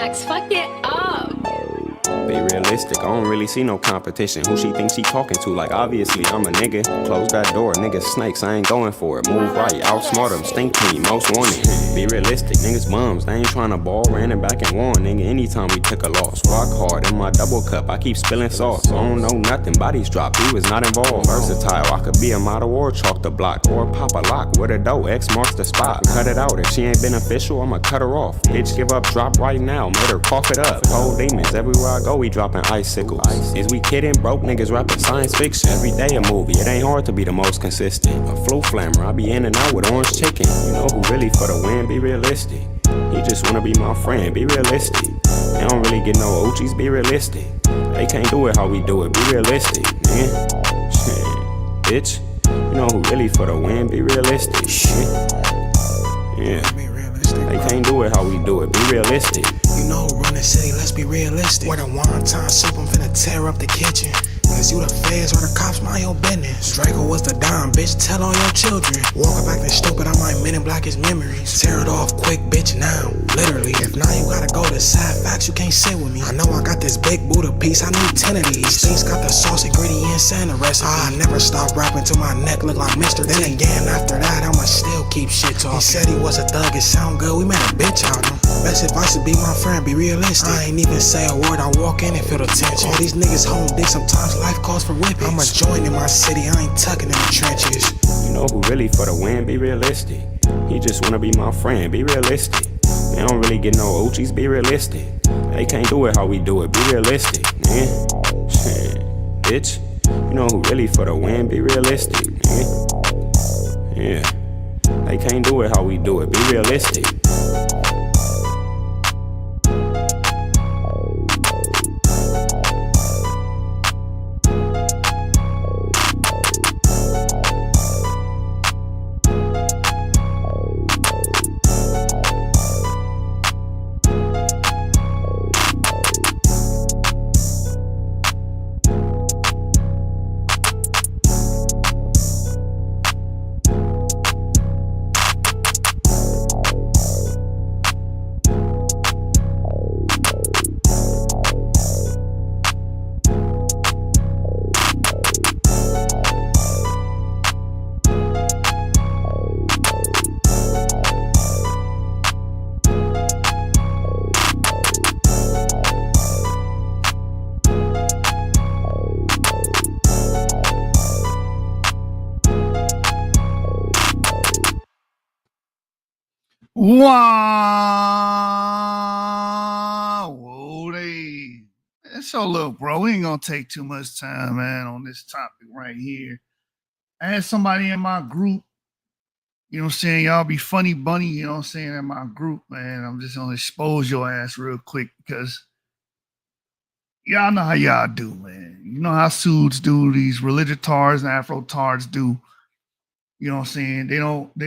Max, fuck it up. Be realistic, I don't really see no competition. Who she thinks she talking to? Like, obviously, I'm a nigga. Close that door, niggas snakes, I ain't going for it. Move right, outsmart them, stink team, most wanted. Be realistic, niggas bums, they ain't tryna ball. Ran it back and won, nigga, anytime we took a loss. Rock hard in my double cup, I keep spilling sauce. I don't know nothing, bodies drop, he was not involved. Versatile, I could be a model or chalk the block. Or pop a lock with a dough, X marks the spot. Cut it out, if she ain't beneficial, I'ma cut her off. Bitch, give up, drop right now, made her cough it up. Cold demons, everywhere I go, we dropping icicles. Is we kidding? Broke niggas rapping science fiction. Every day a movie, it ain't hard to be the most consistent. A flu flammer, I be in and out with orange chicken. You know who really for the win, be realistic. He just wanna be my friend, be realistic. They don't really get no Uchis, be realistic. They can't do it how we do it, be realistic, man. Shit, bitch. You know who really for the win, be realistic. Shit. Yeah. They can't do it how we do it, be realistic. You know who run the city, let's be realistic. Where the wonton soup, I'm finna tear up the kitchen. Cause you the feds or the cops, mind your business. Draco was the dime, bitch, tell all your children. Walk back and stupid, I might men in black his memories. Tear it off quick, bitch, now, literally. If now you gotta go to side facts, you can't sit with me. I know I got this big Buddha piece, I need 10 of these. Things got the sauce, ingredients, and the recipe. I never stop rapping till my neck look like Mr. Then again, after that, I'ma still keep shit talking. He said he was a thug, it sound good, we made a bitch out of him. Best advice to be my friend, be realistic. I ain't even say a word, I walk in and feel the tension. All these niggas home dick, sometimes life calls for whipping. I'm a joint in my city, I ain't tucking in the trenches. You know who really for the win, be realistic. He just wanna be my friend, be realistic. They don't really get no Uchis, be realistic. They can't do it how we do it, be realistic, man. Shit, bitch. You know who really for the win, be realistic, man. Yeah. They can't do it how we do it, be realistic. Wow, whoa, so look, bro, we ain't gonna take too much time, man, on this topic right here. I had somebody in my group, you know what I'm saying? Y'all be funny bunny, you know what I'm saying, in my group, man. I'm just gonna expose your ass real quick because y'all know how y'all do, man. You know how suits do, these religious tards and Afro tards do. You know what I'm saying? They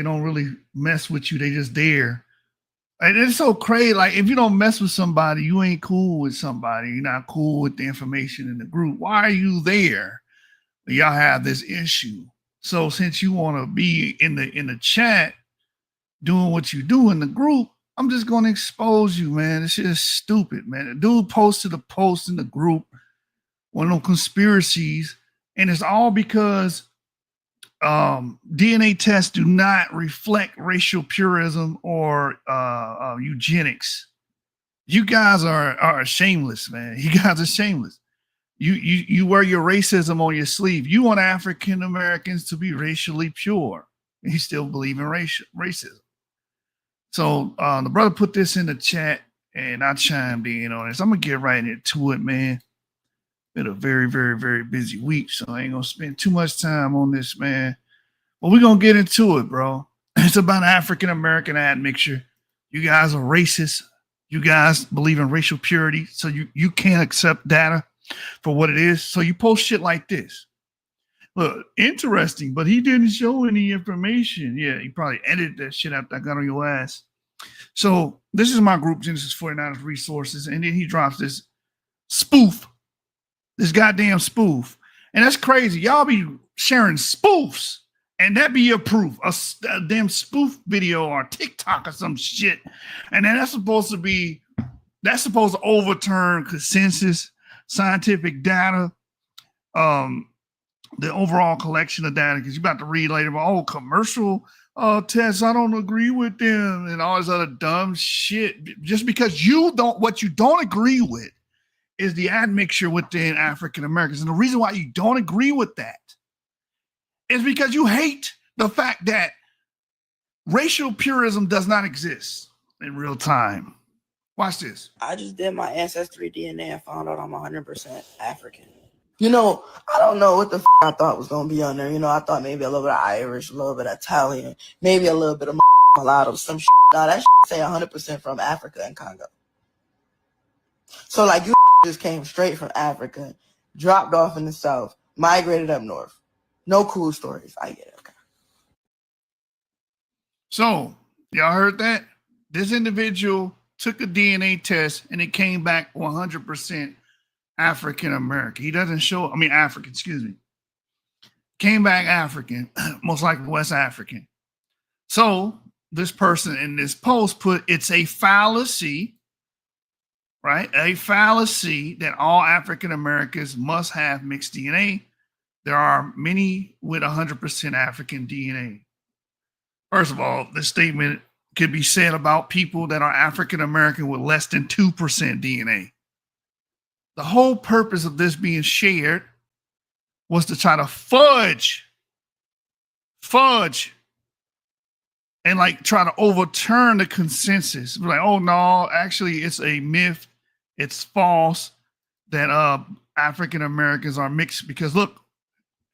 don't really mess with you, they just there. And it's so crazy. Like, if you don't mess with somebody, you ain't cool with somebody. You're not cool with the information in the group. Why are you there? Y'all have this issue. So since you want to be in the chat doing what you do in the group, I'm just going to expose you, man. This shit is stupid, man. The dude posted a post in the group, one of those conspiracies, and it's all because DNA tests do not reflect racial purism or eugenics. You guys are shameless, man. You guys are shameless. You wear your racism on your sleeve. You want African Americans to be racially pure. You still believe in racism. So the brother put this in the chat, and I chimed in on this. I'm gonna get right into it, man. Been a very, very, very busy week, so I ain't gonna spend too much time on this, man. But we're gonna get into it, bro. It's about African American admixture. You guys are racist. You guys believe in racial purity, so you can't accept data for what it is. So you post shit like this. Look, interesting, but he didn't show any information. Yeah, he probably edited that shit after I got on your ass. So this is my group, Genesis 49ers Resources, and then he drops this spoof. This goddamn spoof. And that's crazy. Y'all be sharing spoofs, and that be your proof. A damn spoof video or TikTok or some shit. And then that's supposed to be that's supposed to overturn consensus, scientific data, the overall collection of data, because you're about to read later about commercial tests, I don't agree with them, and all this other dumb shit. Just because what you don't agree with is the admixture within African Americans. And the reason why you don't agree with that is because you hate the fact that racial purism does not exist in real time. Watch this. I just did my ancestry DNA and found out I'm 100% African. You know, I don't know what the I thought was going to be on there. You know, I thought maybe a little bit of Irish, a little bit of Italian, maybe a little bit of mulatto, some shit. Nah, that say 100% from Africa and Congo. So, like, you just came straight from Africa, dropped off in the South, migrated up north. No cool stories. I get it. Okay. So, y'all heard that? This individual took a DNA test and it came back 100% African American. He doesn't show, African, excuse me. Came back African, most likely West African. So this person in this post put, it's a fallacy, right? A fallacy that all African Americans must have mixed DNA. There are many with 100% African DNA. First of all, this statement could be said about people that are African American with less than 2% DNA. The whole purpose of this being shared was to try to fudge, and like try to overturn the consensus. Like, oh no, actually it's a myth. It's false that African Americans are mixed, because look,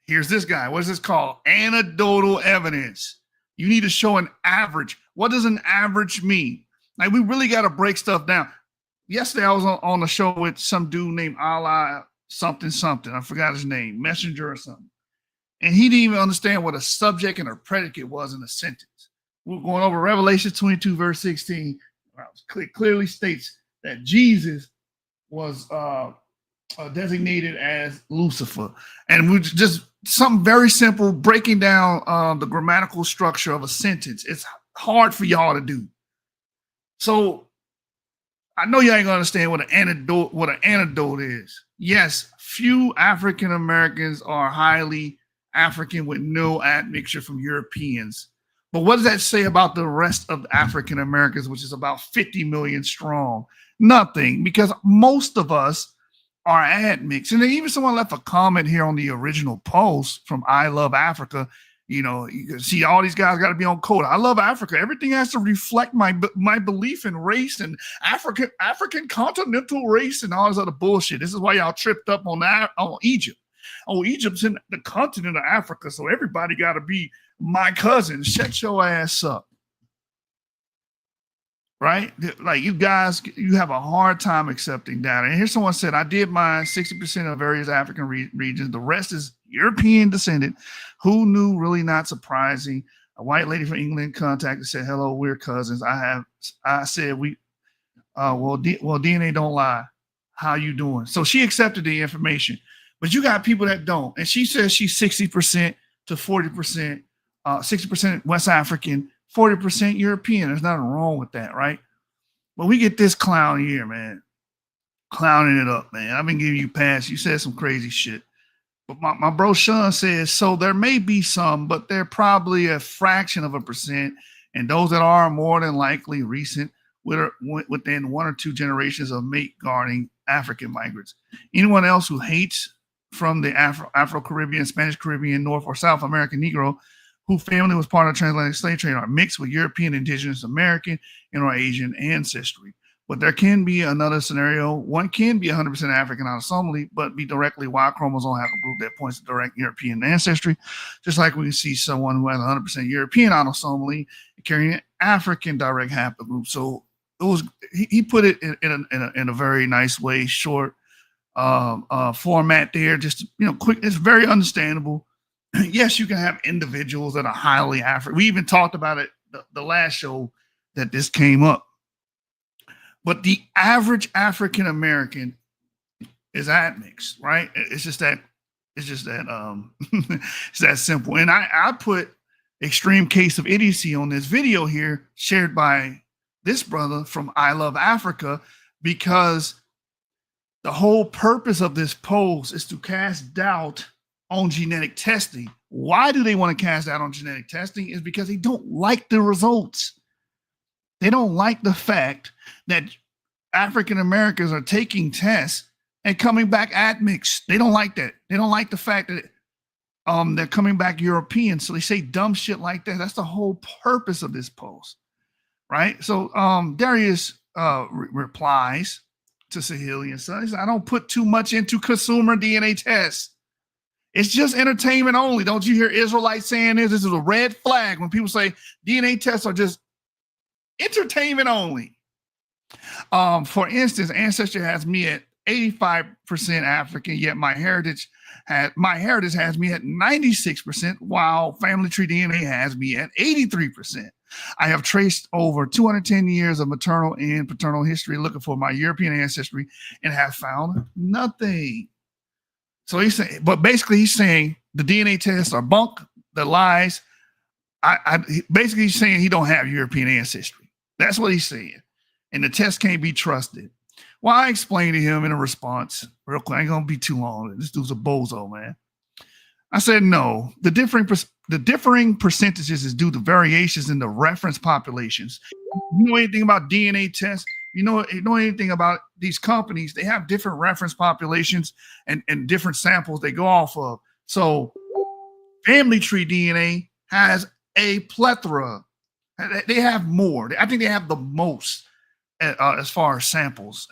here's this guy. What is this called? Anecdotal evidence. You need to show an average. What does an average mean? Like, we really got to break stuff down. Yesterday, I was on the show with some dude named Allah something. I forgot his name, Messenger or something. And he didn't even understand what a subject and a predicate was in a sentence. We're going over Revelation 22, verse 16. Clearly states that Jesus was designated as Lucifer. And we just something very simple, breaking down the grammatical structure of a sentence. It's hard for y'all to do. So I know you ain't gonna understand what an anecdote is. Yes, few African Americans are highly African with no admixture from Europeans. But what does that say about the rest of African Americans, which is about 50 million strong? Nothing, because most of us are admixed. And then even someone left a comment here on the original post from I Love Africa. You know, you can see all these guys got to be on code. I love Africa. Everything has to reflect my belief in race and African continental race and all this other bullshit. This is why y'all tripped up on that, on Egypt. Oh, Egypt's in the continent of Africa, so everybody got to be my cousin. Shut your ass up. Right? Like, you guys, you have a hard time accepting data. And here's someone said, I did mine 60% of various African regions. The rest is European descendant. Who knew? Really not surprising. A white lady from England contacted, said, hello, we're cousins. I said, well, DNA don't lie. How you doing? So she accepted the information, but you got people that don't. And she says she's 60% to 40%, 60% West African, 40% European. There's nothing wrong with that, right? But we get this clown here, man, clowning it up, man. I've been giving you pass. You said some crazy shit. But my bro Sean says, so there may be some, but they're probably a fraction of a percent. And those that are more than likely recent, within 1 or 2 generations of mate guarding African migrants. Anyone else who hates from the Afro-Caribbean, Spanish Caribbean, North or South American Negro, whose family was part of transatlantic slave trade, are mixed with European, Indigenous, American, and or Asian ancestry. But there can be another scenario. One can be 100% African autosomally, but be directly Y chromosome have a group that points to direct European ancestry. Just like we can see someone who has 100% European autosomally carrying an African direct haplogroup. So it was, he put it in a very nice way, short format there, just, you know, quick. It's very understandable. Yes, you can have individuals that are highly African. We even talked about it the last show that this came up. But the average African American is admixed, right? It's just that it's that simple. And I put extreme case of idiocy on this video here, shared by this brother from I Love Africa, because the whole purpose of this post is to cast doubt on genetic testing. Why do they want to cast doubt on genetic testing? Is because they don't like the results. They don't like the fact that African Americans are taking tests and coming back admixed. They don't like that. They don't like the fact that they're coming back European. So they say dumb shit like that. That's the whole purpose of this post, right? So Darius replies to Sahelian Son. He said, I don't put too much into consumer DNA tests. It's just entertainment only. Don't you hear Israelites saying this? This is a red flag when people say DNA tests are just entertainment only. For instance, Ancestry has me at 85% African, yet my heritage has me at 96%, while Family Tree DNA has me at 83%. I have traced over 210 years of maternal and paternal history looking for my European ancestry and have found nothing. So he's saying, but basically he's saying the DNA tests are bunk, the lies. Basically he's saying he don't have European ancestry. That's what he's saying. And the test can't be trusted. Well, I explained to him in a response, real quick, I ain't gonna be too long. This dude's a bozo, man. I said, no, the differing percentages is due to variations in the reference populations. You know anything about DNA tests? You know anything about these companies? They have different reference populations and different samples they go off of. So Family Tree DNA has a plethora. They have more. I think they have the most as far as samples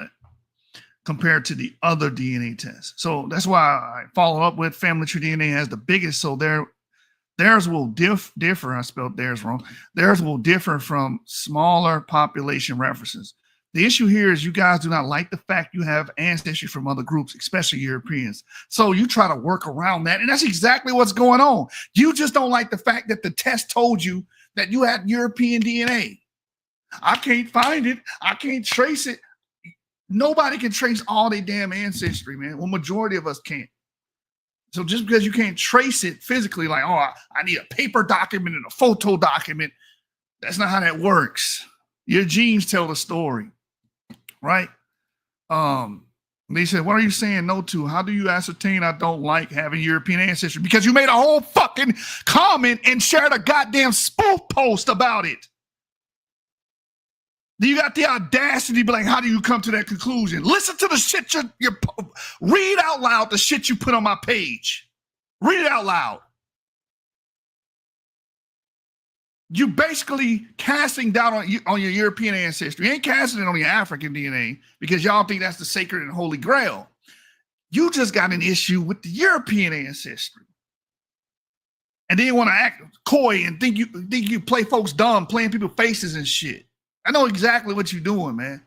compared to the other DNA tests. So that's why I follow up with Family Tree DNA has the biggest. So theirs will differ. I spelled theirs wrong. Theirs will differ from smaller population references. The issue here is you guys do not like the fact you have ancestry from other groups, especially Europeans. So you try to work around that. And that's exactly what's going on. You just don't like the fact that the test told you that you had European DNA. I can't find it. I can't trace it. Nobody can trace all their damn ancestry, man. Well, majority of us can't. So just because you can't trace it physically, like, oh, I need a paper document and a photo document, that's not how that works. Your genes tell the story, right? They said, what are you saying no to? How do you ascertain I don't like having European ancestry? Because you made a whole fucking comment and shared a goddamn spoof post about it. You got the audacity to be like, how do you come to that conclusion? Listen to the shit you read out loud the shit you put on my page. Read it out loud. You basically casting doubt on your European ancestry. You ain't casting it on your African DNA because y'all think that's the sacred and holy grail. You just got an issue with the European ancestry. And then you want to act coy and think you play folks dumb, playing people's faces and shit. I know exactly what you're doing, man.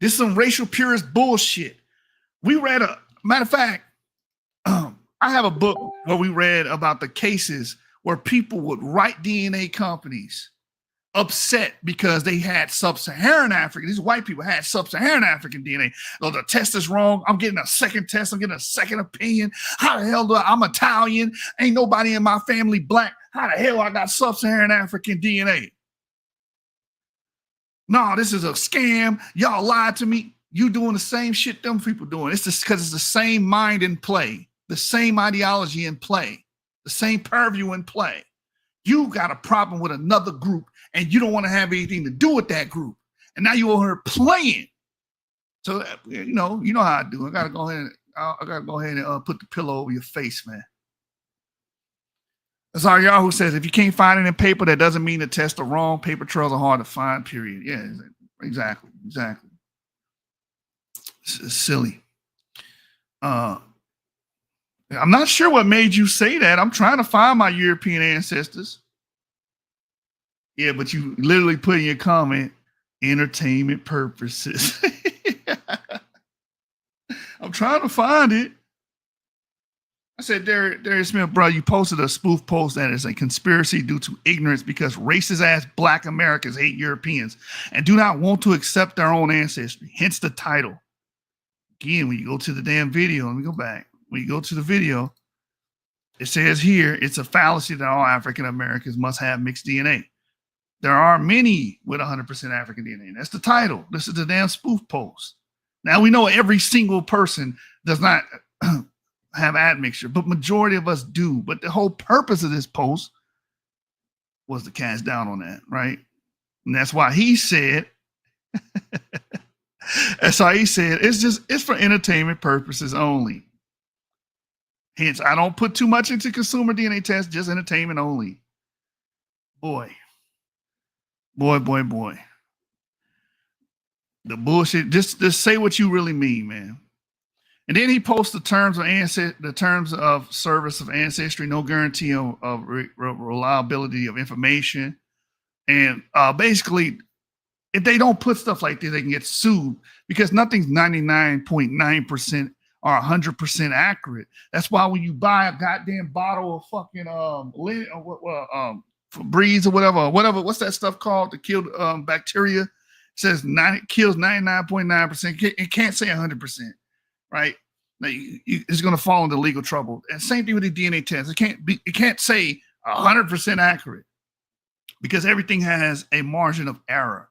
This is some racial purist bullshit. We read matter of fact, I have a book where we read about the cases where people would write DNA companies upset because they had sub-Saharan African. These white people had sub-Saharan African DNA. Oh, the test is wrong. I'm getting a second test. I'm getting a second opinion. How the hell I'm Italian? Ain't nobody in my family black. How the hell I got sub-Saharan African DNA? No, this is a scam. Y'all lied to me. You doing the same shit them people doing. It's just because it's the same mind in play, the same ideology in play, the same purview in play. You got a problem with another group and you don't want to have anything to do with that group. And now you over here playing. So, you know how I do. I gotta go ahead and put the pillow over your face, man. That's our Yahoo says, if you can't find it in paper, that doesn't mean the tests are wrong. Paper trails are hard to find, period. Yeah, exactly. It's silly. I'm not sure what made you say that. I'm trying to find my European ancestors. Yeah, but you literally put in your comment, entertainment purposes. I'm trying to find it. I said, Darius Smith, bro, you posted a spoof post that is a conspiracy due to ignorance because racist ass black Americans hate Europeans and do not want to accept their own ancestry. Hence the title. Again, when you go to the damn video, let me go back. When you go to the video, it says here, it's a fallacy that all African Americans must have mixed DNA. There are many with 100% African DNA. That's the title. This is the damn spoof post. Now we know every single person does not have admixture, but majority of us do. But the whole purpose of this post was to cast down on that, right? And that's why he said, it's for entertainment purposes only. Hence, I don't put too much into consumer DNA tests, just entertainment only. Boy. The bullshit. Just say what you really mean, man. And then he posts the terms of service of ancestry, no guarantee of reliability of information. And basically, if they don't put stuff like this, they can get sued because nothing's 99.9% or 100% accurate. That's why when you buy a goddamn bottle of fucking Febreze or whatever, what's that stuff called to kill bacteria? It says kills 99.9%. It can't say 100%, right? Now it's going to fall into legal trouble. And same thing with the DNA test. It can't say 100% accurate because everything has a margin of error.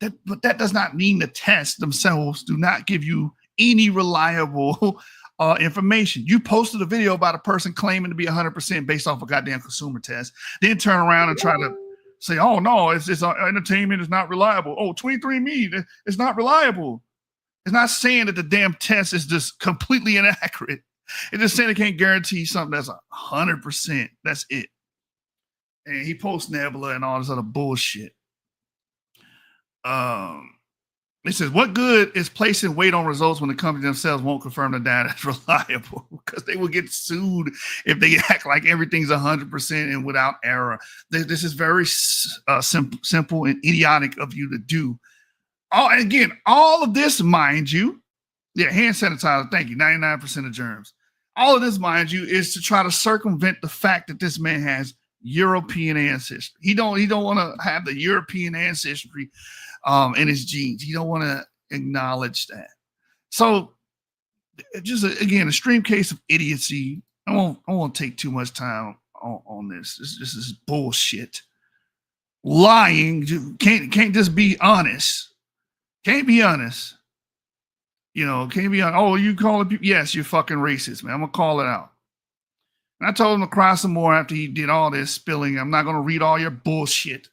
But that does not mean the tests themselves do not give you any reliable information. You posted a video about a person claiming to be 100% based off a goddamn consumer test, then turn around and try to say, oh no, it's entertainment is not reliable. Oh, 23andMe, it's not reliable. It's not saying that the damn test is just completely inaccurate. It's just saying it can't guarantee something that's 100%. That's it. And he posts Nebula and all this other bullshit. It says, what good is placing weight on results when the company themselves won't confirm the data is reliable? Because they will get sued if they act like everything's 100% and without error. This is very simple and idiotic of you to do. And again, all of this, mind you, hand sanitizer, thank you, 99% of germs. All of this, mind you, is to try to circumvent the fact that this man has European ancestry. He don't want to have the European ancestry in his genes. He don't want to acknowledge that. So just again, a extreme case of idiocy. I won't take too much time on this. This is bullshit. Lying can't just be honest. Can't be honest. Can't be honest. Oh, you call it? Yes, you're fucking racist, man. I'm gonna call it out. And I told him to cry some more after he did all this spilling. I'm not gonna read all your bullshit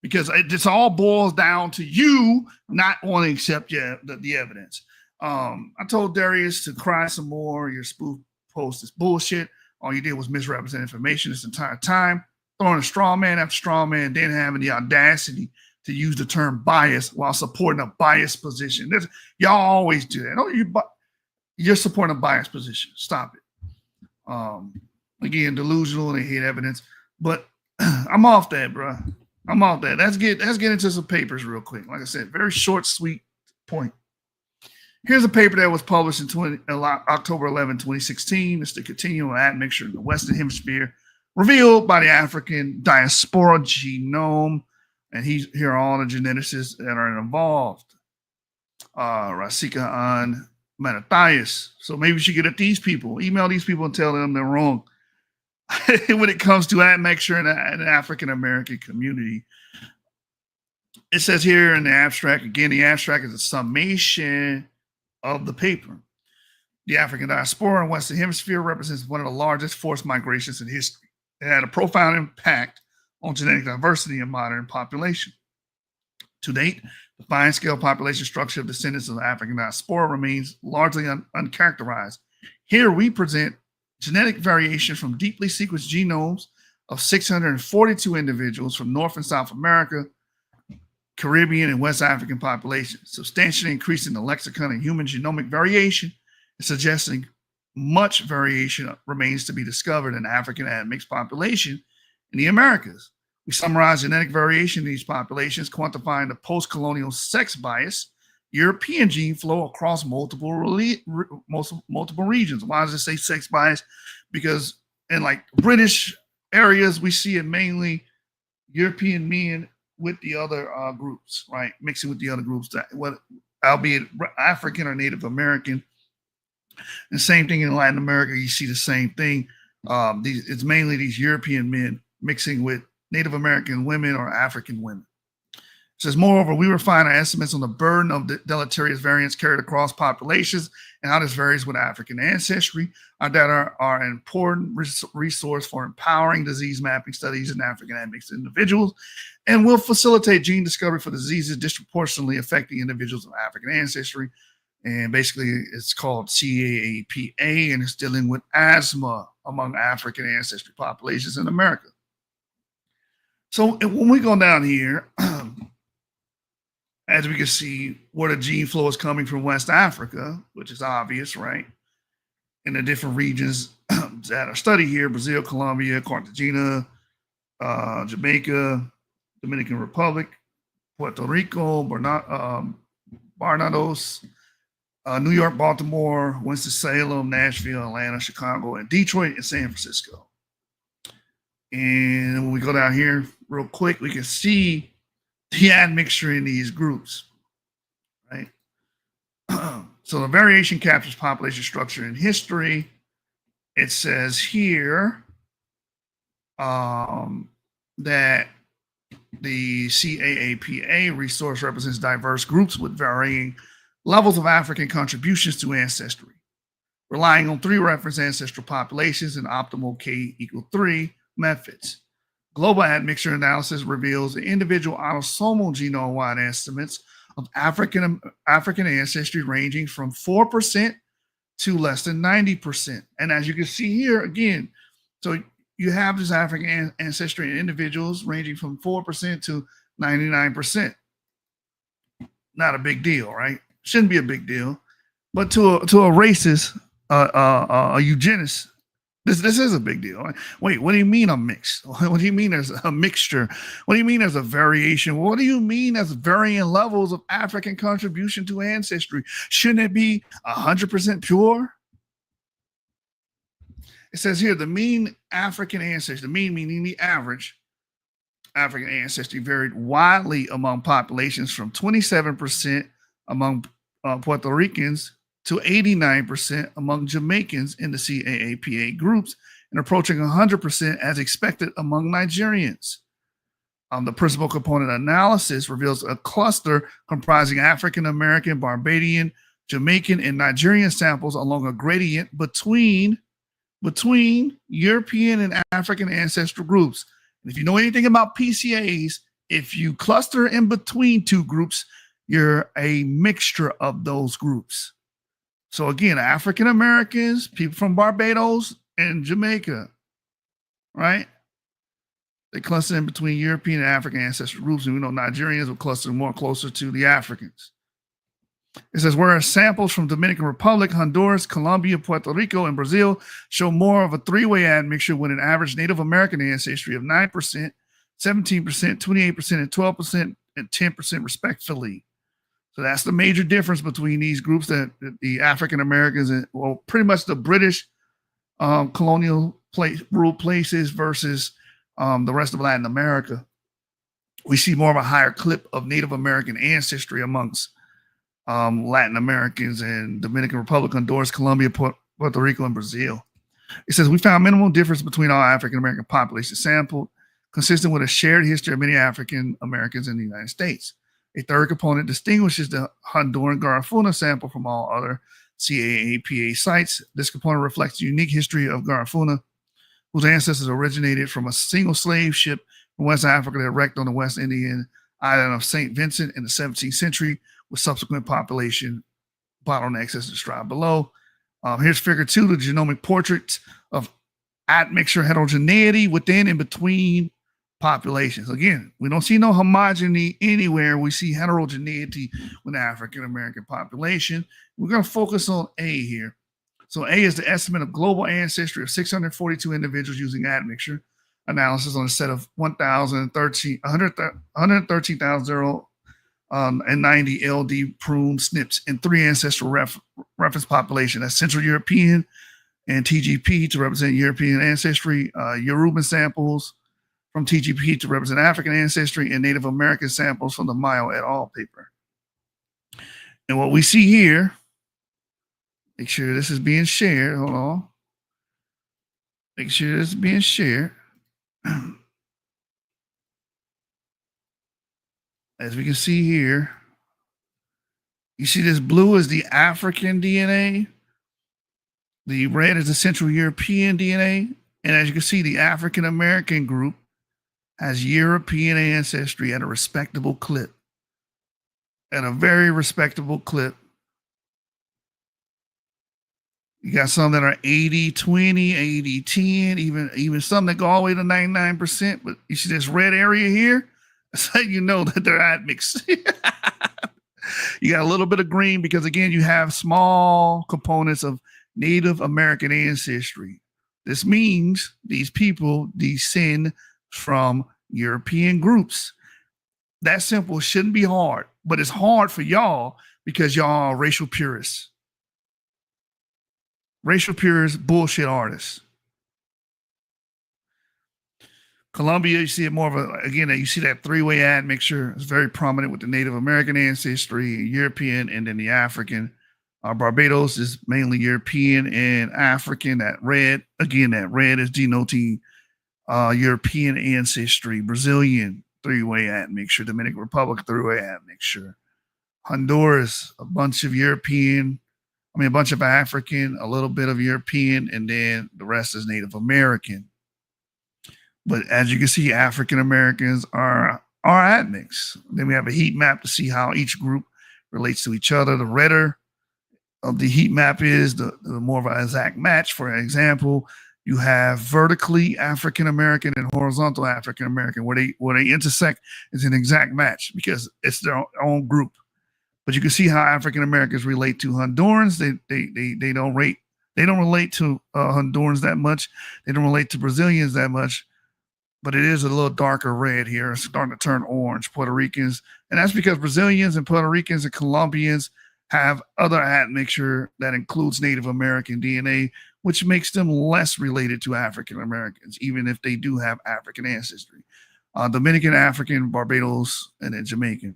because it all boils down to you not wanting to accept the evidence. I told Darius to cry some more. Your spoof post is bullshit. All you did was misrepresent information this entire time, throwing a straw man after straw man, then having the audacity to use the term bias while supporting a biased position. Y'all always do that. Oh, you're supporting a biased position. Stop it. Again, delusional and they hate evidence. But I'm off that, bro. I'm off that. Let's get into some papers real quick. Like I said, very short, sweet point. Here's a paper that was published in October 11, 2016. It's the continual admixture in the Western Hemisphere revealed by the African diaspora genome. And here are all the geneticists that are involved. Rasika and Mattathias. So maybe we should get at these people, email these people and tell them they're wrong when it comes to admixture in the African American community. It says here in the abstract, again, the abstract is a summation of the paper. The African diaspora in Western Hemisphere represents one of the largest forced migrations in history. It had a profound impact on genetic diversity in modern population. To date, the fine-scale population structure of descendants of the African diaspora remains largely uncharacterized. Here we present genetic variation from deeply sequenced genomes of 642 individuals from North and South America, Caribbean, and West African populations, substantially increasing the lexicon of human genomic variation and suggesting much variation remains to be discovered in African and mixed population in the Americas. We summarize genetic variation in these populations, quantifying the post-colonial sex bias, European gene flow across multiple regions. Why does it say sex bias? Because in like British areas, we see it mainly European men with the other groups, right? Mixing with the other groups, albeit African or Native American. And same thing in Latin America, you see the same thing. It's mainly these European men mixing with Native American women or African women. says, moreover, we refine our estimates on the burden of the deleterious variants carried across populations and how this varies with African ancestry. Our data are an important resource for empowering disease mapping studies in African admixed individuals and will facilitate gene discovery for diseases disproportionately affecting individuals of African ancestry. And basically, it's called CAAPA, and it's dealing with asthma among African ancestry populations in America. So when we go down here, as we can see, where the gene flow is coming from West Africa, which is obvious, right? In the different regions that are studied here, Brazil, Colombia, Cartagena, Jamaica, Dominican Republic, Puerto Rico, Barbados, New York, Baltimore, Winston-Salem, Nashville, Atlanta, Chicago, and Detroit, and San Francisco. And when we go down here real quick, we can see the admixture in these groups, right? So the variation captures population structure and history. It says here that the CAAPA resource represents diverse groups with varying levels of African contributions to ancestry, relying on 3 reference ancestral populations and optimal K=3 methods. Global admixture analysis reveals the individual autosomal genome-wide estimates of African ancestry ranging from 4% to less than 90%. And as you can see here, again, so you have this African ancestry in individuals ranging from 4% to 99%. Not a big deal, right? Shouldn't be a big deal. But to a racist, a eugenist, this is a big deal. Wait, what do you mean I'm mixed? What do you mean there's a mixture? What do you mean there's a variation? What do you mean there's varying levels of African contribution to ancestry? Shouldn't it be 100% pure? It says here the mean African ancestry, the mean meaning the average African ancestry, varied widely among populations from 27% among Puerto Ricans to 89% among Jamaicans in the CAAPA groups, and approaching 100% as expected among Nigerians. The principal component analysis reveals a cluster comprising African American, Barbadian, Jamaican, and Nigerian samples along a gradient between European and African ancestral groups. And if you know anything about PCAs, if you cluster in between 2 groups, you're a mixture of those groups. So again, African Americans, people from Barbados and Jamaica, right? They cluster in between European and African ancestral groups, and we know Nigerians will cluster more closer to the Africans. It says, whereas samples from Dominican Republic, Honduras, Colombia, Puerto Rico, and Brazil show more of a 3-way admixture with an average Native American ancestry of 9%, 17%, 28%, and 12%, and 10% respectively. So that's the major difference between these groups, that the African Americans and, well, pretty much the British colonial rule places versus the rest of Latin America. We see more of a higher clip of Native American ancestry amongst Latin Americans and Dominican Republic, Honduras, Colombia, Puerto Rico, and Brazil. It says we found minimal difference between all African American populations sampled, consistent with a shared history of many African Americans in the United States. A third component distinguishes the Honduran Garifuna sample from all other CAAPA sites. This component reflects the unique history of Garifuna, whose ancestors originated from a single slave ship from West Africa that wrecked on the West Indian island of St. Vincent in the 17th century, with subsequent population bottlenecks as described below. Here's figure 2, the genomic portraits of admixture heterogeneity within and between populations. Again, we don't see no homogeneity anywhere. We see heterogeneity with the African American population. We're going to focus on A here. So A is the estimate of global ancestry of 642 individuals using admixture analysis on a set of 113,090 LD prune SNPs in 3 ancestral reference population. That's Central European and TGP to represent European ancestry, Yoruban samples from TGP to represent African ancestry, and Native American samples from the Mayo et al. Paper. And what we see here, make sure this is being shared. Hold on. Make sure this is being shared. As we can see here, you see this blue is the African DNA. The red is the Central European DNA. And as you can see, the African American group has European ancestry at a respectable clip. At a very respectable clip. You got some that are 80-20, 80-10, even some that go all the way to 99%. But you see this red area here? That's how you know that they're admixed. You got a little bit of green because, again, you have small components of Native American ancestry. This means these people descend from European groups. That simple. Shouldn't be hard, but it's hard for y'all because y'all are racial purists. Racial purists, bullshit artists. Colombia, you see it more of a, again, you see that three-way admixture. It's very prominent with the Native American ancestry, European, and then the African. Barbados is mainly European and African. That red, again, that red is denoting European ancestry. Brazilian, three-way admixture. Dominican Republic, three-way admixture. Honduras, a bunch of African, a little bit of European, and then the rest is Native American. But as you can see, African Americans are admixed. Then we have a heat map to see how each group relates to each other. The redder of the heat map is the more of an exact match. For example, you have vertically African American and horizontal African American. Where they intersect is an exact match because it's their own group. But you can see how African Americans relate to Hondurans. They don't relate to Hondurans that much. They don't relate to Brazilians that much. But it is a little darker red here. It's starting to turn orange. Puerto Ricans, and that's because Brazilians and Puerto Ricans and Colombians have other admixture that includes Native American DNA, which makes them less related to African Americans, even if they do have African ancestry. Dominican, African, Barbados, and then Jamaican.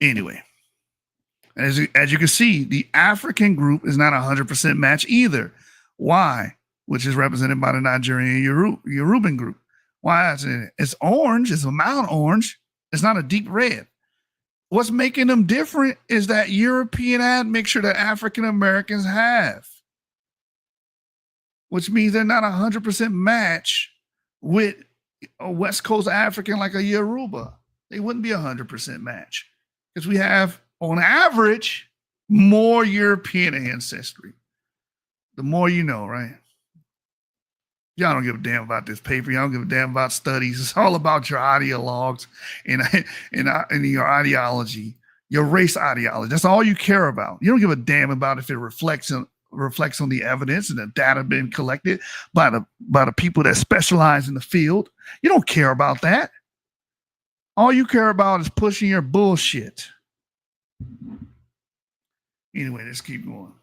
Anyway, as you can see, the African group is not 100% match either. Why? Which is represented by the Nigerian Yoruban group. Why is it? It's orange. It's a mild orange. It's not a deep red. What's making them different is that European admixture that African Americans have, which means they're not 100% match with a West Coast African like a Yoruba. They wouldn't be 100% match because we have, on average, more European ancestry. The more you know, right? Y'all don't give a damn about this paper. Y'all don't give a damn about studies. It's all about your ideologues and your ideology, your race ideology. That's all you care about. You don't give a damn about if it reflects on the evidence and the data being collected by the people that specialize in the field. You don't care about that. All you care about is pushing your bullshit. Anyway, let's keep going.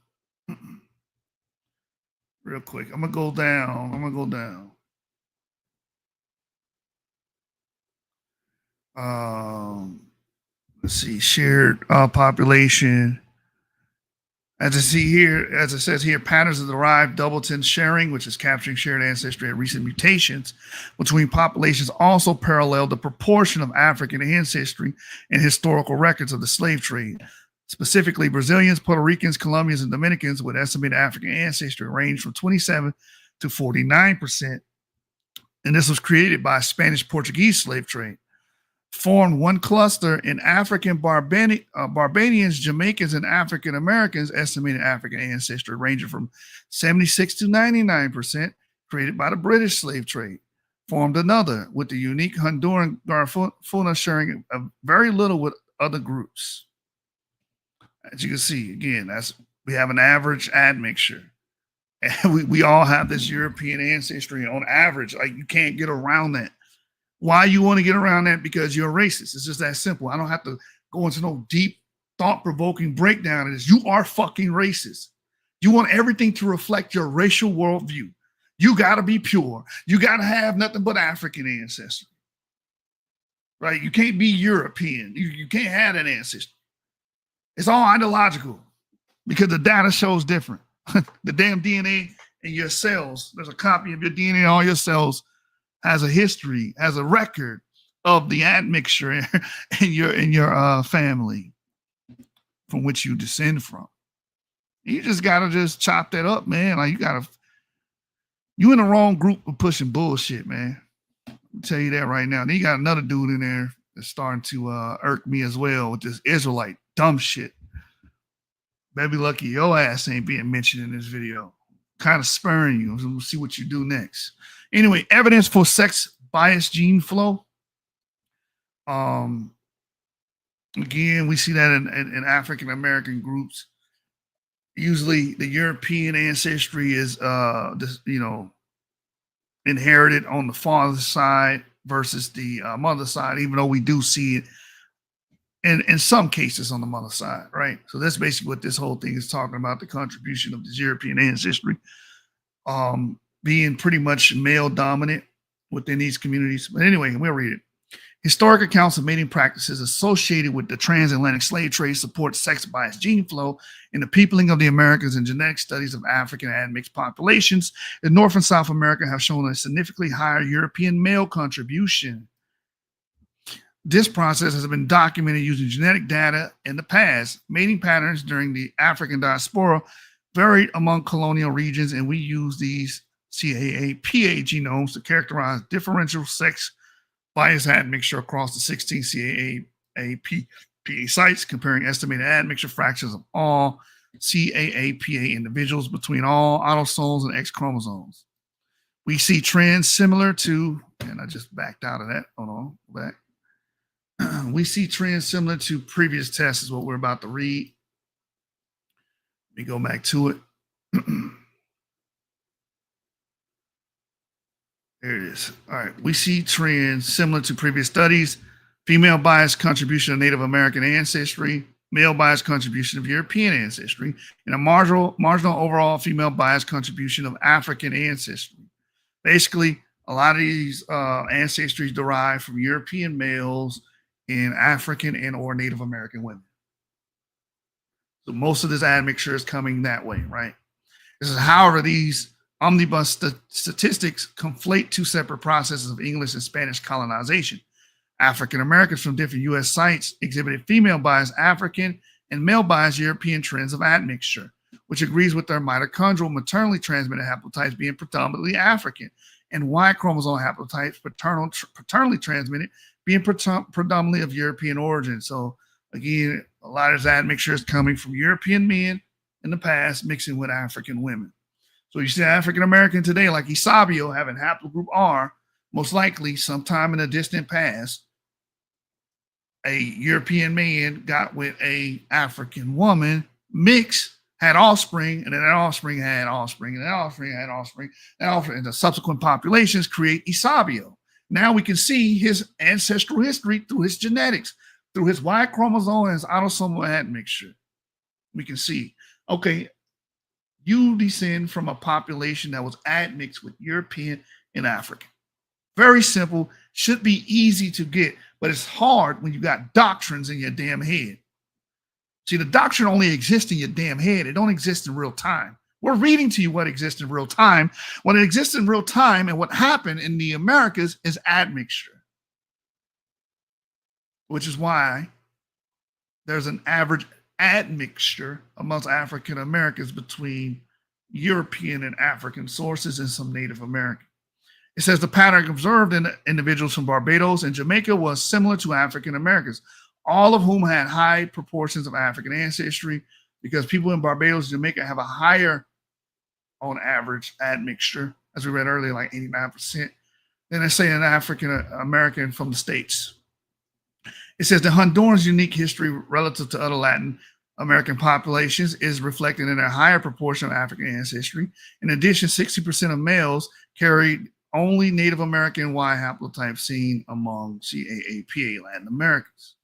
Real quick. I'm going to go down. Let's see. Shared population. As it says here, patterns of derived doubleton sharing, which is capturing shared ancestry and recent mutations between populations, also parallel the proportion of African ancestry and historical records of the slave trade. Specifically, Brazilians, Puerto Ricans, Colombians, and Dominicans with estimated African ancestry range from 27 to 49%. And this was created by Spanish Portuguese slave trade. Formed one cluster in African Barbadians, Jamaicans, and African Americans, estimated African ancestry ranging from 76 to 99%, created by the British slave trade. Formed another with the unique Honduran Garifuna sharing very little with other groups. As you can see, again, we have an average admixture. And we all have this European ancestry on average. Like, you can't get around that. Why you want to get around that? Because you're a racist. It's just that simple. I don't have to go into no deep, thought-provoking breakdown of this. You are fucking racist. You want everything to reflect your racial worldview. You got to be pure. You got to have nothing but African ancestry. Right? You can't be European. You can't have that ancestry. It's all ideological because the data shows different. The damn DNA in your cells, there's a copy of your DNA in all your cells, has a history, has a record of the admixture in your family from which you descend from. You just gotta just chop that up, man. Like you in the wrong group of pushing bullshit, man. I'll tell you that right now. Then you got another dude in there that's starting to irk me as well with this Israelite dumb shit. Baby lucky your ass ain't being mentioned in this video. Kind of spurring you. So we'll see what you do next. Anyway, evidence for sex bias gene flow. Again, we see that in African American groups. Usually, the European ancestry is, inherited on the father's side versus the mother's side. Even though we do see it in some cases on the mother's side, right? So that's basically what this whole thing is talking about: the contribution of this European ancestry, being pretty much male dominant within these communities. But anyway, we'll read it. Historic accounts of mating practices associated with the transatlantic slave trade support sex bias gene flow in the peopling of the Americas, and genetic studies of African admixed populations in North and South America have shown a significantly higher European male contribution. This process has been documented using genetic data in the past. Mating patterns during the African diaspora varied among colonial regions, and we use these CAAPA genomes to characterize differential sex bias admixture across the 16 CAAPA sites, comparing estimated admixture fractions of all CAAPA individuals between all autosomes and X chromosomes. We see trends similar to, and I just backed out of that. Hold on, back. We see trends similar to previous tests, is what we're about to read. Let me go back to it. There it is. All right. We see trends similar to previous studies: female bias contribution of Native American ancestry, male bias contribution of European ancestry, and a marginal overall female bias contribution of African ancestry. Basically, a lot of these ancestries derive from European males and African and or Native American women. So most of this admixture is coming that way, right? This is, however, these omnibus statistics conflate two separate processes of English and Spanish colonization. African Americans from different U.S. sites exhibited female bias African and male bias European trends of admixture, which agrees with their mitochondrial maternally transmitted haplotypes being predominantly African, and Y chromosome haplotypes paternally transmitted being predominantly of European origin. So again, a lot of this admixture is coming from European men in the past mixing with African women. So you see African American today, like Isabio, having haplogroup R, most likely sometime in the distant past, a European man got with a African woman, mixed, had offspring, and then that offspring had offspring, and that offspring had offspring, and the subsequent populations create Isabio. Now we can see his ancestral history through his genetics, through his Y chromosome and his autosomal admixture. We can see, okay, you descend from a population that was admixed with European and African. Very simple, should be easy to get, but it's hard when you got doctrines in your damn head. See, the doctrine only exists in your damn head. It don't exist in real time. We're reading to you what exists in real time. What it exists in real time and what happened in the Americas is admixture, which is why there's an average admixture amongst African Americans between European and African sources and some Native American. It says the pattern observed in individuals from Barbados and Jamaica was similar to African Americans, all of whom had high proportions of African ancestry, because people in Barbados and Jamaica have a higher, on average, admixture, as we read earlier, like 89%, than they say an African American from the States. It says the Hondurans' unique history relative to other Latin American populations is reflected in a higher proportion of African ancestry. In addition, 60% of males carried only Native American Y haplotype seen among CAAPA Latin Americans.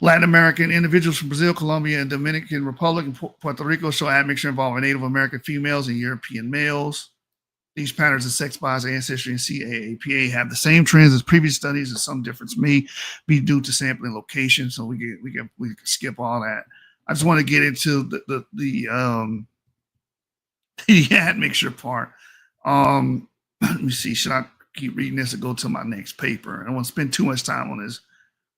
Latin American individuals from Brazil, Colombia, and Dominican Republic and Puerto Rico show admixture involving Native American females and European males. These patterns of sex bias ancestry and CAAPA have the same trends as previous studies, and some difference may be due to sampling location. So we can skip all that. I just want to get into the admixture part. Let me see. Should I keep reading this and go to my next paper. I don't want to spend too much time on this.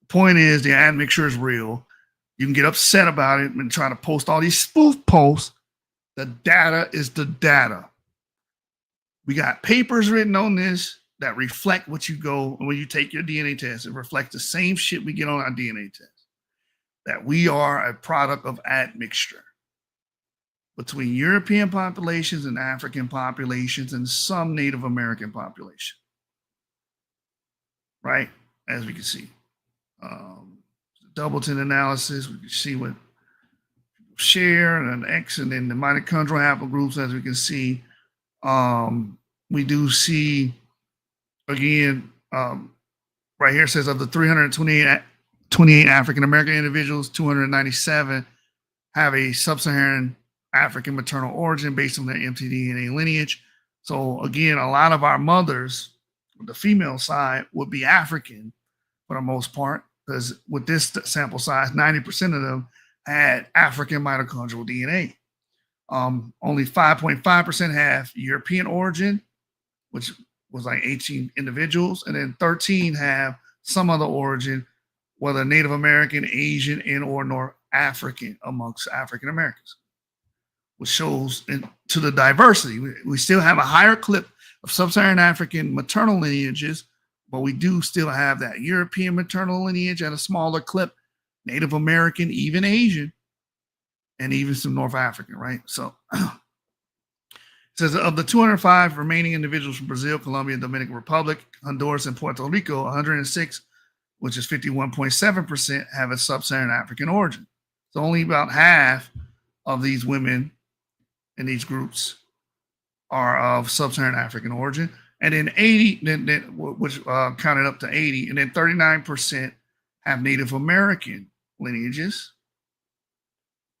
The point is, the admixture is real. You can get upset about it and try to post all these spoof posts. The data is the data. We got papers written on this that reflect what you go when you take your DNA test. It reflects the same shit we get on our DNA test. That we are a product of admixture between European populations and African populations and some Native American population. Right? As we can see. Doubleton analysis, we can see what people share and an X, and then the mitochondrial haplogroups, as we can see. We do see, again, right here it says of the 328 African American individuals, 297 have a sub-Saharan African maternal origin based on their mtDNA lineage. So again, a lot of our mothers, the female side, would be African for the most part, because with this sample size, 90% of them had African mitochondrial DNA. Only 5.5% have European origin, which was like 18 individuals, and then 13 have some other origin, whether Native American, Asian, and or North African amongst African Americans, which shows to the diversity. We still have a higher clip of sub-Saharan African maternal lineages, but we do still have that European maternal lineage at a smaller clip, Native American, even Asian, and even some North African, right? So it says of the 205 remaining individuals from Brazil, Colombia, Dominican Republic, Honduras, and Puerto Rico, 106, which is 51.7%, have a sub-Saharan African origin. So only about half of these women in these groups are of sub-Saharan African origin. And then 80, which counted up to 80, and then 39% have Native American lineages.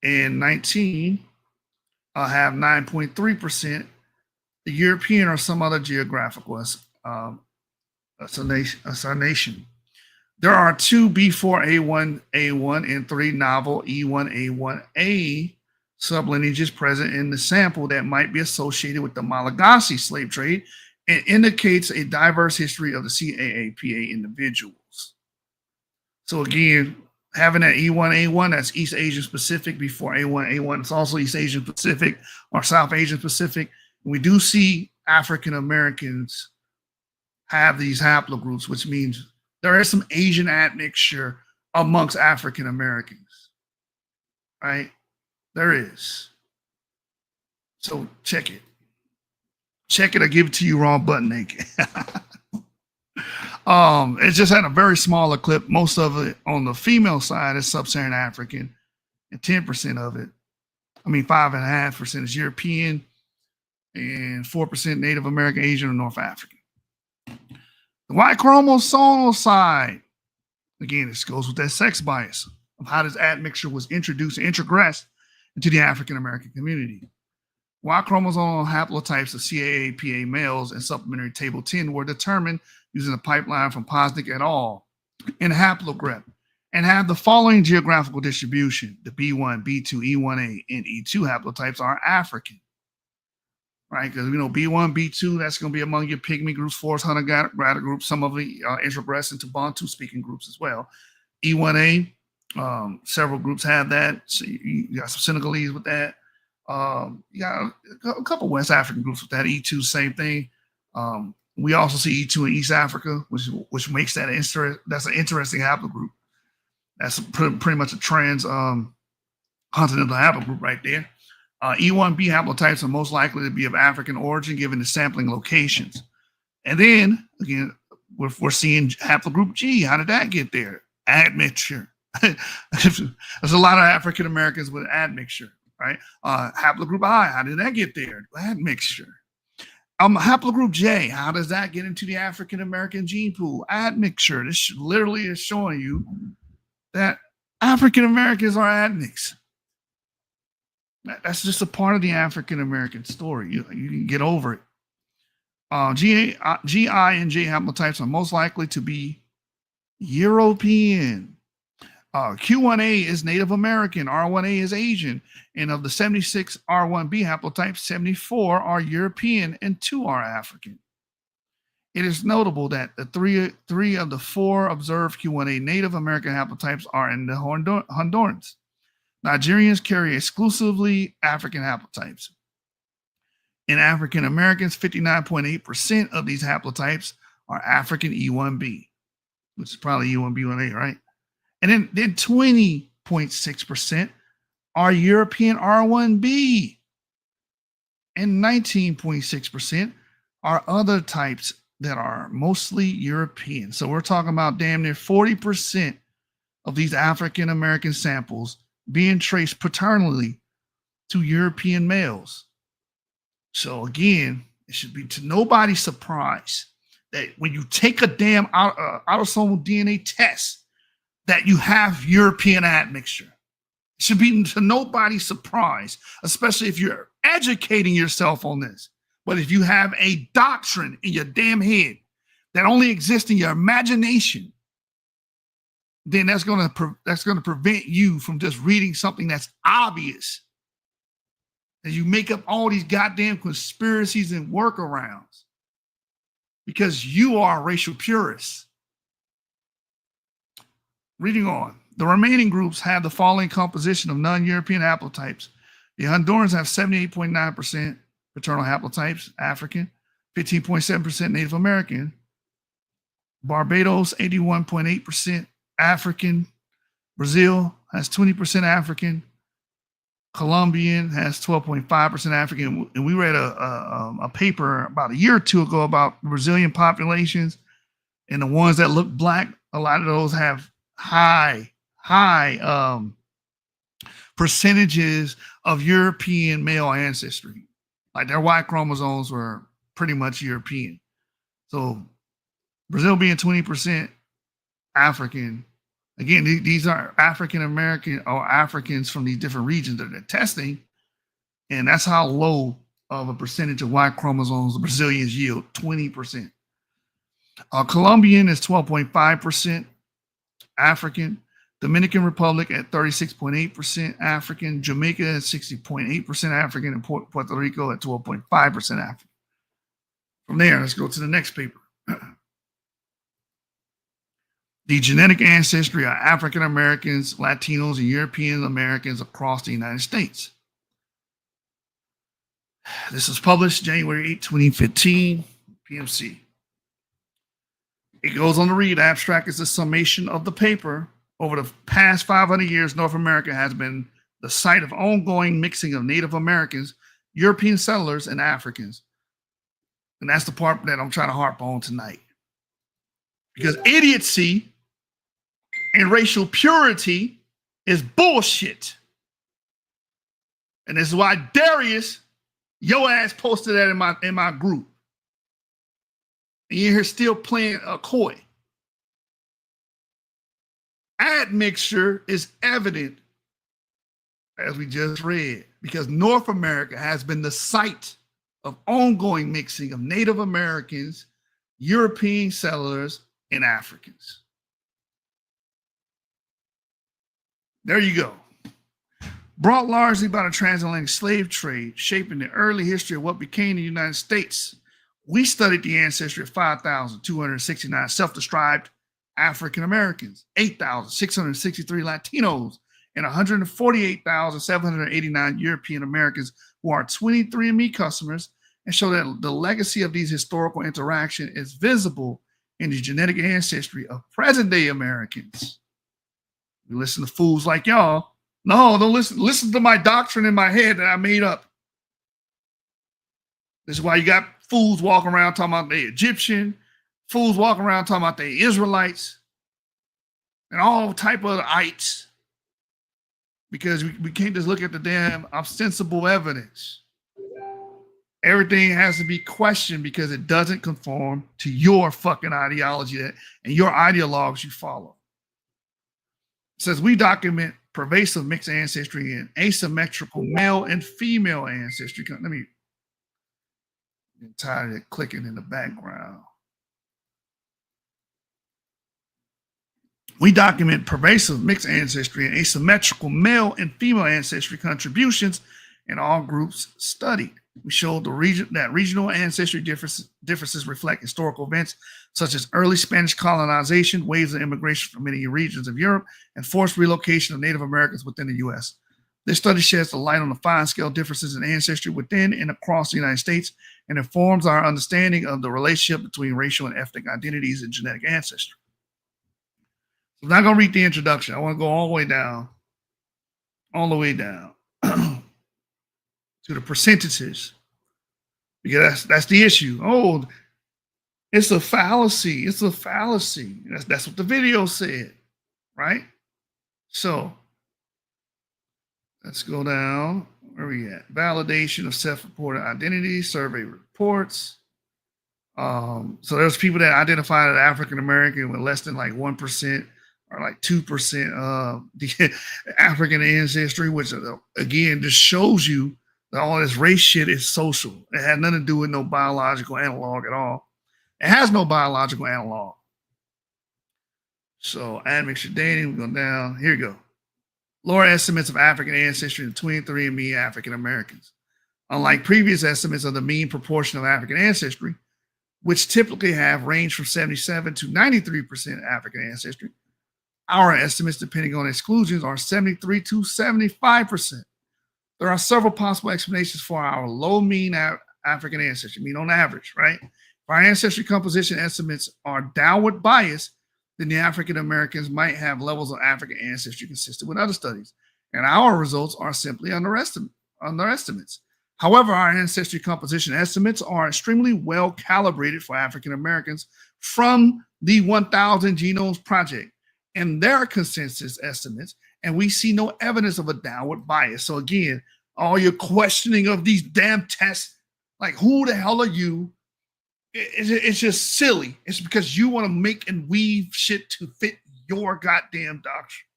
And 19 have 9.3% the European or some other geographical assignation. There are 2 B4A1A1 and 3 novel E1A1A sublineages present in the sample that might be associated with the Malagasy slave trade and indicates a diverse history of the CAAPA individuals. So again, having that E1A1, that's East Asian Pacific before A1A1. It's also East Asian Pacific or South Asian Pacific. We do see African Americans have these haplogroups, which means there is some Asian admixture amongst African Americans, right? There is. So check it. Check it or give it to you raw butt naked. It's just had a very smaller clip. Most of it on the female side is sub-Saharan African, and 10% of it, 5.5% is European, and 4% Native American, Asian, or North African. The Y chromosomal side, again, this goes with that sex bias of how this admixture was introduced and introgressed into the African American community. Y chromosomal haplotypes of CAAPA males in supplementary table 10 were determined using a pipeline from Posnick et al. In haplograph and have the following geographical distribution. The B1, B2, E1A, and E2 haplotypes are African, right? Because B1, B2, that's going to be among your pygmy groups, forest hunter-gatherer groups. Some of the introgress into Bantu-speaking groups as well. E1A, several groups have that. So you got some Senegalese with that. You got a couple West African groups with that. E2, same thing. We also see E2 in East Africa, which makes that that's an interesting haplogroup. That's pretty much a trans continental haplogroup right there. E1B haplotypes are most likely to be of African origin given the sampling locations. And then, again, we're seeing haplogroup G. How did that get there? Admixture. There's a lot of African Americans with admixture, right? Haplogroup I, how did that get there? Admixture. Haplogroup J, how does that get into the African American gene pool? Admixture. This literally is showing you that African Americans are admixed. That's just a part of the African American story. You can get over it. GI and J haplotypes are most likely to be European. Q1A is Native American, R1A is Asian, and of the 76 R1B haplotypes, 74 are European and 2 are African. It is notable that the three of the 4 observed Q1A Native American haplotypes are in the Hondurans. Nigerians carry exclusively African haplotypes. In African Americans, 59.8% of these haplotypes are African E1B, which is probably E1B1A, right? And then 20.6% are European R1B. And 19.6% are other types that are mostly European. So we're talking about damn near 40% of these African American samples being traced paternally to European males. So again, it should be to nobody's surprise that when you take a damn autosomal DNA test, that you have European admixture. It should be to nobody's surprise, especially if you're educating yourself on this. But if you have a doctrine in your damn head that only exists in your imagination, then that's going to prevent you from just reading something that's obvious. And you make up all these goddamn conspiracies and workarounds because you are a racial purist. Reading on. The remaining groups have the following composition of non-European haplotypes. The Hondurans have 78.9% paternal haplotypes, African, 15.7% Native American. Barbados, 81.8% African. Brazil has 20% African. Colombian has 12.5% African. And we read a paper about a year or two ago about Brazilian populations, and the ones that look black, a lot of those have high percentages of European male ancestry. Like their Y chromosomes were pretty much European. So Brazil being 20% African. Again, these are African American or Africans from these different regions that they're testing. And that's how low of a percentage of Y chromosomes the Brazilians yield, 20%. Colombian is 12.5% African. Dominican Republic at 36.8% African. Jamaica at 60.8% African. And Puerto Rico at 12.5% African. From there, let's go to the next paper. The genetic ancestry of African Americans, Latinos, and European Americans across the United States. This was published January 8, 2015, PMC. It goes on to read, abstract is a summation of the paper. Over the past 500 years, North America has been the site of ongoing mixing of Native Americans, European settlers, and Africans. And that's the part that I'm trying to harp on tonight. Because idiocy and racial purity is bullshit. And this is why Darius, your ass posted that in my group. And you're here still playing a coy. Admixture is evident, as we just read, because North America has been the site of ongoing mixing of Native Americans, European settlers, and Africans. There you go. Brought largely by the transatlantic slave trade, shaping the early history of what became the United States, we studied the ancestry of 5,269 self-described African Americans, 8,663 Latinos, and 148,789 European Americans who are 23andMe customers, and show that the legacy of these historical interaction is visible in the genetic ancestry of present-day Americans. You listen to fools like y'all. No, don't listen. Listen to my doctrine in my head that I made up. This is why you got fools walking around talking about they Egyptian, fools walking around talking about they Israelites, and all type of ites. Because we can't just look at the damn ostensible evidence. Everything has to be questioned because it doesn't conform to your fucking ideology and your ideologues you follow. It says we document pervasive mixed ancestry and asymmetrical male and female ancestry. Let me get tired of clicking in the background. We document pervasive mixed ancestry and asymmetrical male and female ancestry contributions in all groups studied. We showed that regional ancestry differences reflect historical events such as early Spanish colonization, waves of immigration from many regions of Europe, and forced relocation of Native Americans within the U.S. This study sheds the light on the fine-scale differences in ancestry within and across the United States and informs our understanding of the relationship between racial and ethnic identities and genetic ancestry. I'm not going to read the introduction. I want to go all the way down to the percentages, because that's the issue. Oh, it's a fallacy. It's a fallacy. That's what the video said, right? So let's go down. Where are we at? Validation of self-reported identity, survey reports. So there's people that identified as African American with less than like 1% or like 2% of the African ancestry, which again just shows you that all this race shit is social. It had nothing to do with no biological analog at all. It has no biological analog. So admixture dating, we go down. Here we go. Lower estimates of African ancestry in 23andMe African Americans. Unlike previous estimates of the mean proportion of African ancestry, which typically have ranged from 77 to 93% African ancestry, our estimates, depending on exclusions, are 73 to 75%. There are several possible explanations for our low mean African ancestry, mean on average, right? If our ancestry composition estimates are downward biased, then the African Americans might have levels of African ancestry consistent with other studies, and our results are simply underestimates. However, our ancestry composition estimates are extremely well calibrated for African Americans from the 1000 Genomes Project and their consensus estimates, and we see no evidence of a downward bias. So again, all your questioning of these damn tests, like who the hell are you? It's just silly. It's because you want to make and weave shit to fit your goddamn doctrine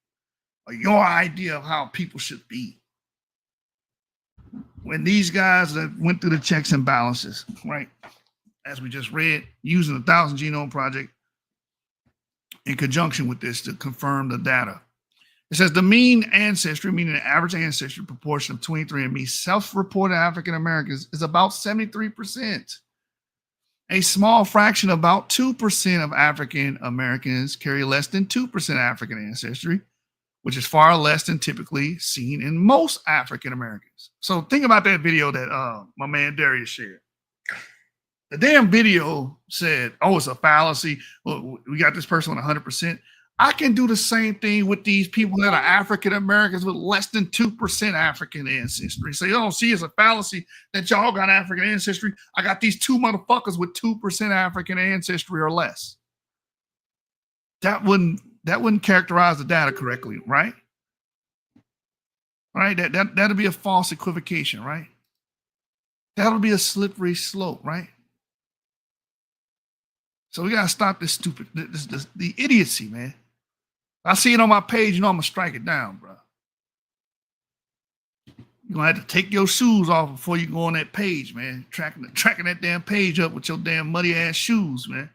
or your idea of how people should be. When these guys that went through the checks and balances, right, as we just read, using the 1000 Genome Project in conjunction with this to confirm the data. It says the mean ancestry, meaning the average ancestry proportion of 23andMe self-reported African Americans, is about 73%. A small fraction, about 2% of African Americans carry less than 2% African ancestry, which is far less than typically seen in most African Americans. So think about that video that my man Darius shared. The damn video said, oh, it's a fallacy. Well, we got this person on 100%. I can do the same thing with these people that are African Americans with less than 2% African ancestry. So you don't see it's a fallacy that y'all got African ancestry. I got these two motherfuckers with 2% African ancestry or less. That wouldn't characterize the data correctly, right? Right? That'll be a false equivocation, right? That'll be a slippery slope, right? So we gotta stop this stupid, the idiocy, man. I see it on my page, you know I'm gonna strike it down, bro. You're gonna have to take your shoes off before you go on that page, man. Tracking that damn page up with your damn muddy ass shoes, man.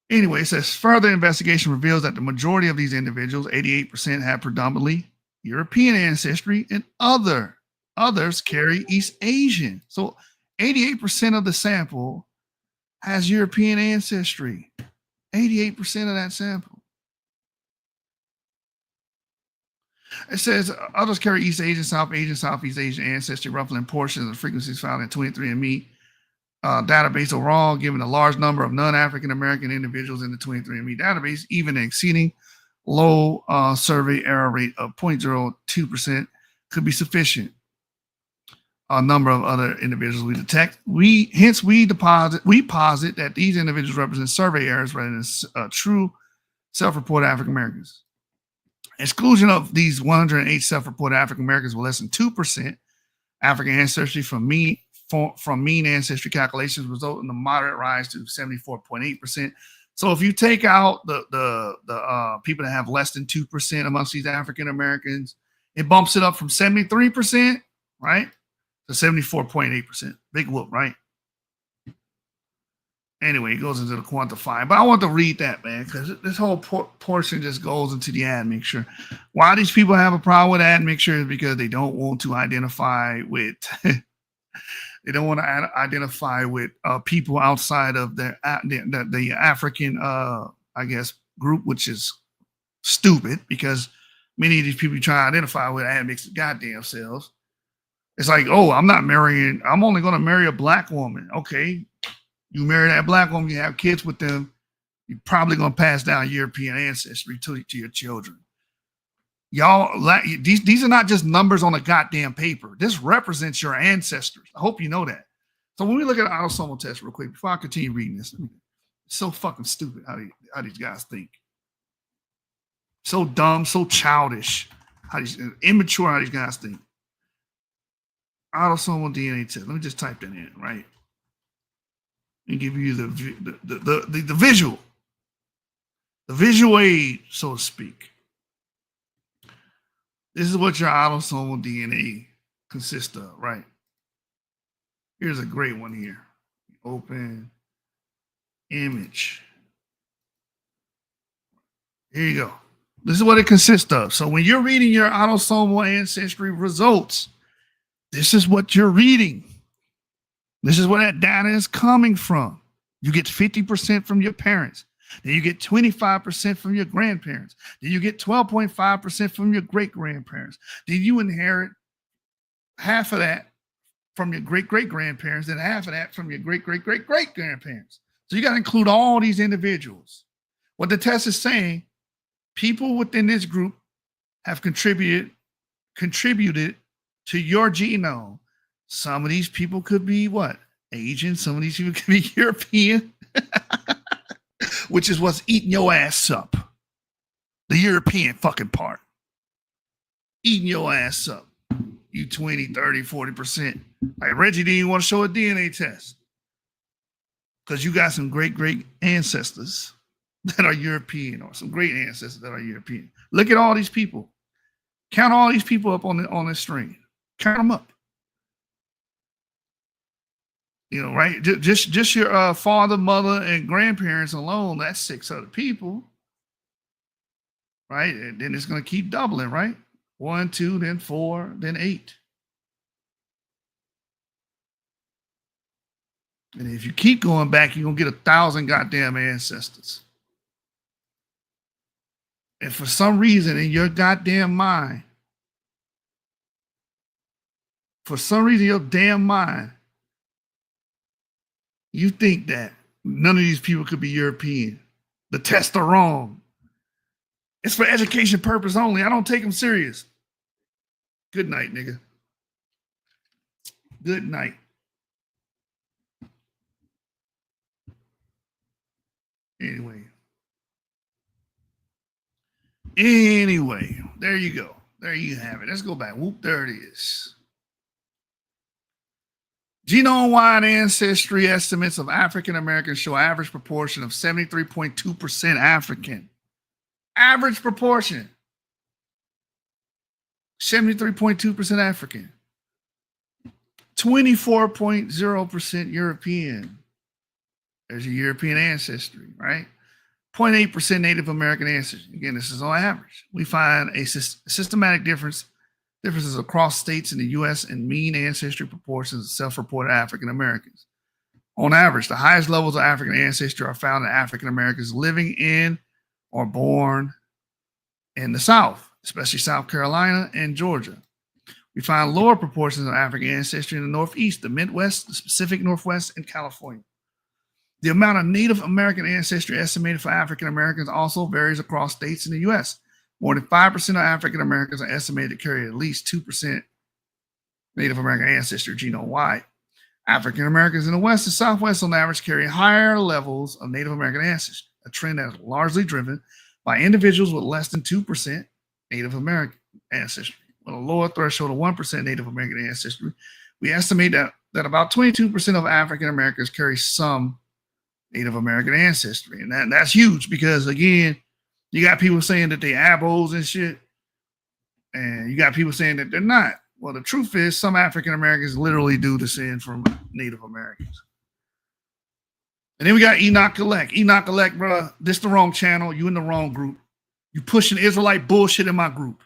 Anyway, it says further investigation reveals that the majority of these individuals, 88%, have predominantly European ancestry, and others carry East Asian. So 88% of the sample has European ancestry. 88% of that sample. It says others carry East Asian, South Asian, Southeast Asian ancestry, roughly in portions of the frequencies found in 23andMe database overall, given a large number of non-African American individuals in the 23andMe database, even exceeding low survey error rate of 0.02% could be sufficient. A number of other individuals we detect. We posit that these individuals represent survey errors rather than true self-reported African Americans. Exclusion of these 108 self-reported African Americans with less than 2% African ancestry from mean ancestry calculations result in a moderate rise to 74.8%. So if you take out the people that have less than 2% amongst these African Americans, it bumps it up from 73%, right, to 74.8%. Big whoop, right? Anyway, it goes into the quantifying. But I want to read that, man, because this whole portion just goes into the admixture. Why these people have a problem with admixture is because they don't want to identify with They don't want to identify with people outside of the African, I guess, group, which is stupid because many of these people try to identify with admixed goddamn selves. It's like, oh, I'm only going to marry a black woman. Okay, you marry that black woman, you have kids with them, you're probably going to pass down European ancestry to your children. Y'all, these are not just numbers on a goddamn paper. This represents your ancestors. I hope you know that. So when we look at the autosomal test real quick, before I continue reading this, it's so fucking stupid how these guys think. So dumb, so childish, immature how these guys think. Autosomal DNA test. Let me just type that in, right? And give you the visual aid, so to speak. This is what your autosomal DNA consists of, right? Here's a great one here. Open image. Here you go. This is what it consists of. So when you're reading your autosomal ancestry results, this is what you're reading. This is where that data is coming from. You get 50% from your parents. Then you get 25% from your grandparents. Then you get 12.5% from your great-grandparents. Then you inherit half of that from your great-great-grandparents, and half of that from your great-great-great-great-grandparents. So you got to include all these individuals. What the test is saying, people within this group have contributed to your genome. Some of these people could be what? Asian. Some of these people could be European, which is what's eating your ass up. The European fucking part. Eating your ass up. You 20, 30, 40%. Like Reggie didn't even want to show a DNA test. Because you got some great ancestors that are European, or some great ancestors that are European. Look at all these people. Count all these people up on this string. Count them up. You know, right? Just your father, mother, and grandparents alone, that's 6 other people. Right? And then it's going to keep doubling, right? 1, 2, then 4, then 8. And if you keep going back, you're going to get 1,000 goddamn ancestors. And for some reason in your goddamn mind, you think that none of these people could be European. The tests are wrong. It's for education purpose only. I don't take them serious. Good night, nigga. Good night. Anyway, there you go. There you have it. Let's go back. Whoop, there it is. Genome-wide ancestry estimates of African Americans show average proportion of 73.2% African. Average proportion. 73.2% African. 24.0% European. There's your European ancestry, right? 0.8% Native American ancestry. Again, this is on average. We find a systematic differences across states in the U.S. and mean ancestry proportions of self-reported African Americans. On average, the highest levels of African ancestry are found in African Americans living in or born in the South, especially South Carolina and Georgia. We find lower proportions of African ancestry in the Northeast, the Midwest, the Pacific Northwest, and California. The amount of Native American ancestry estimated for African Americans also varies across states in the U.S. More than 5% of African Americans are estimated to carry at least 2% Native American ancestry genome-wide. African Americans in the West and Southwest on average carry higher levels of Native American ancestry, a trend that is largely driven by individuals with less than 2% Native American ancestry. With a lower threshold of 1% Native American ancestry, we estimate that about 22% of African Americans carry some Native American ancestry. And that's huge because, again, you got people saying that they abos and shit, and you got people saying that they're not. Well, the truth is some African Americans literally do descend from Native Americans. And then we got Enoch Collect. Enoch Collect, bro, this the wrong channel. You in the wrong group. You pushing Israelite bullshit in my group.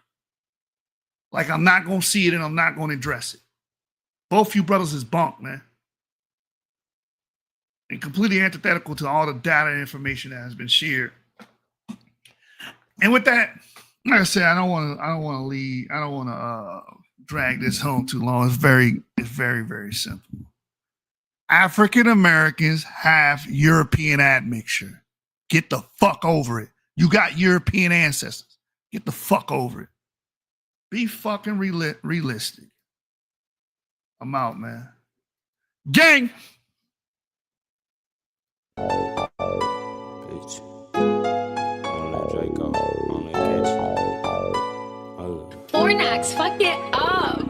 Like I'm not going to see it and I'm not going to address it. Both you brothers is bunk, man. And completely antithetical to all the data and information that has been shared. And with that, like I said, I don't want to drag this home too long. It's very, very simple. African Americans have European admixture. Get the fuck over it. You got European ancestors. Get the fuck over it. Be fucking realistic. I'm out, man. Gang! Bitch. On that Draco. On that catch. Fornax, fuck it up.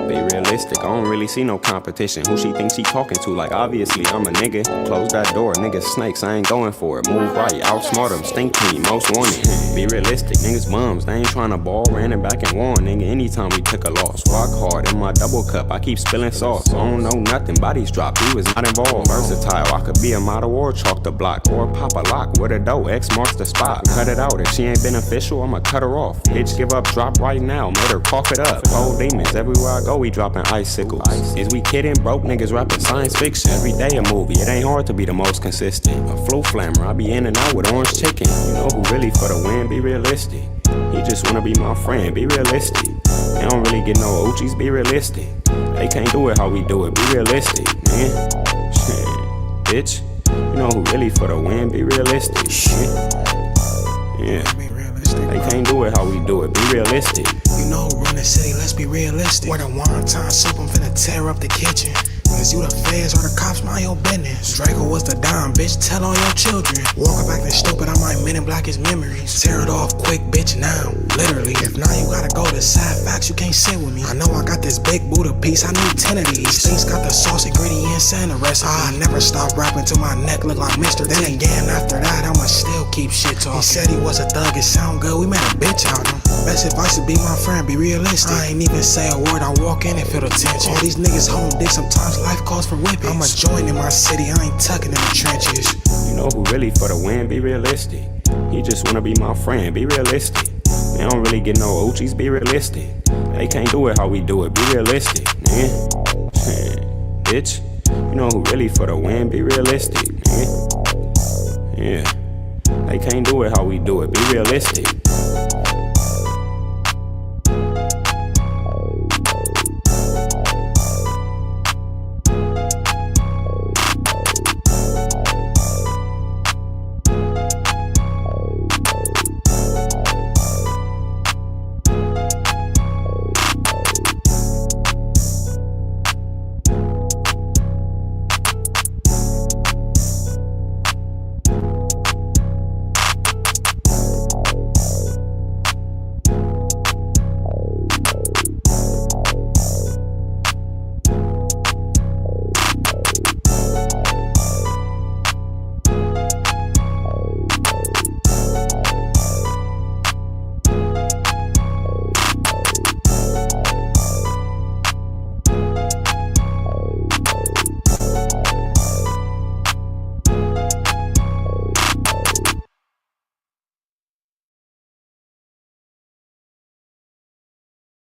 Be realistic, I don't really see no competition. Who she thinks she talking to? Like, obviously, I'm a nigga. Close that door, niggas snakes, I ain't going for it. Move right, outsmart them, stink team, most wanted. Be realistic, niggas bums, they ain't trying to ball. Ran it back and won, nigga, anytime we took a loss. Rock hard in my double cup, I keep spilling sauce. I don't know nothing, bodies drop, he was not involved. Versatile, I could be a model or chalk the block. Or pop a lock with a dough, X marks the spot. Cut it out, if she ain't beneficial, I'ma cut her off. Bitch, give up, drop right now, made her cough it up. Cold demons, everywhere I go, we dropping icicles. Is we kidding? Broke niggas rapping science fiction. Every day a movie, it ain't hard to be the most consistent. A flu flammer, I be in and out with orange chicken. You know who really for the win? Be realistic. He just wanna be my friend, be realistic. They don't really get no Uchis, be realistic. They can't do it how we do it, be realistic, man. Shit, bitch. You know who really for the win? Be realistic. Shit. Yeah. They can't do it how we do it, be realistic. You know who run the city, let's be realistic. Where the wonton soup, I'm finna tear up the kitchen. Cause you the feds or the cops, mind your business. Draco was the dime, bitch, tell all your children. Walk back and stupid, I might men in black his memories. Tear it off quick, bitch, now. Literally, if not, you gotta go to sad facts, you can't sit with me. I know I got this big Buddha piece, I need 10 of these. Things got the sauce, ingredients, and the recipe. I never stop rapping till my neck look like Mr. Then again, after that, I'ma still keep shit talking. He said he was a thug, it sound good, we made a bitch out of him. Best advice to be my friend, be realistic. I ain't even say a word, I walk in and feel the tension. All these niggas home dick, sometimes life calls for whippings. I'm a joint in my city, I ain't tucking in the trenches. You know who really for the win? Be realistic. He just wanna be my friend, be realistic. They don't really get no Uchis, be realistic. They can't do it how we do it, be realistic, man. Bitch, you know who really for the win? Be realistic, man. Yeah. They can't do it how we do it, be realistic.